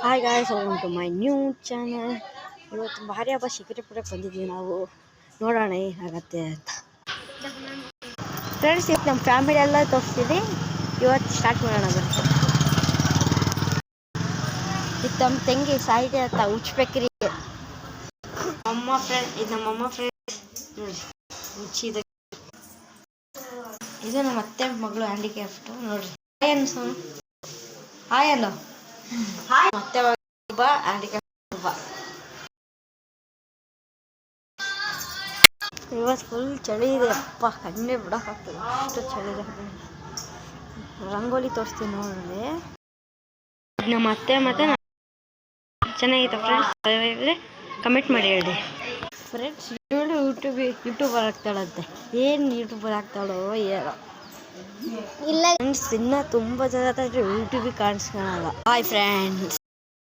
Hi guys, welcome to my new channel. ಇವತ್ತು ಭಾರಿ ಹಬ್ಬ ಶಿಕಾರಿಪುರಕ್ಕೆ ಬಂದಿದ್ವಿ ನಾವು. ನೋಡೋಣ ಏನಾಗತ್ತೆ ಅಂತ. ಫ್ರೆಂಡ್ಸ್, ಇವತ್ತು ನಮ್ಮ ಫ್ಯಾಮಿಲಿ ಎಲ್ಲ ತೋರಿಸ್ತೀವಿ. ಇವತ್ತು ಸ್ಟಾರ್ಟ್ ಮಾಡೋಣ ಬರುತ್ತೆ. ಇದು ನಮ್ಮ ತಂಗಿ ಸಾಯಿದೆ ಅಂತ ಉಚ್ಬೇಕ್ರಿ. ಅಮ್ಮ ಫ್ರೆಂಡ್, ಇದು ನಮ್ಮಮ್ಮ ಫ್ರೆಂಡ್ ನೋಡಿ. ಉಚ್ಚಿದ ಇದು ನಮ್ಮ ಅತ್ತೆ ಮಗಳು ಹ್ಯಾಂಡಿಕ್ಯಾಪ್ಟು ನೋಡ್ರಿ. ಹಾಯ್ ಅನ್ಸೋ, ಹಾಯ್ ಅಲ್ಲ, ಹಾಯ್ ಮತ್ತೆ ಒಬ್ಬ ಹ್ಯಾಂಡಿಕ್ಯಾಪ್ ಒಬ್ಬ. ಇವತ್ತು ಫುಲ್ ಚಳಿ ಇದೆ ಅಪ್ಪ, ಕಣ್ಣೇ ಬಿಡೋಕ್ಕಾಗ್ತದೆ ಅಷ್ಟು ಚಳಿ ಇದೆ. ರಂಗೋಲಿ ತೋರಿಸ್ತೀವಿ ನೋಡ್ರಿ. ನಮ್ಮ ಅತ್ತೆ ಮತ್ತೆ ಚೆನ್ನಾಗಿತ್ತು ಫ್ರೆಂಡ್ಸ್. ಇದ್ರೆ ಕಮೆಂಟ್ ಮಾಡಿ ಹೇಳಿ ಫ್ರೆಂಡ್ಸ್. ಇವಳು ಯೂಟ್ಯೂಬರ್ ಆಗ್ತಾಳಂತೆ. ಏನು ಯೂಟ್ಯೂಬರ್ ಆಗ್ತಾಳೋ ಏನೋ ಇಲ್ಲ ಫ್ರೆಂಡ್ಸ್. ಇನ್ನು ತುಂಬ ಜನ ಯೂಟ್ಯೂಬಿಗೆ ಕಾಣಿಸ್ಕೊಳಲ್ಲ. Hi friends.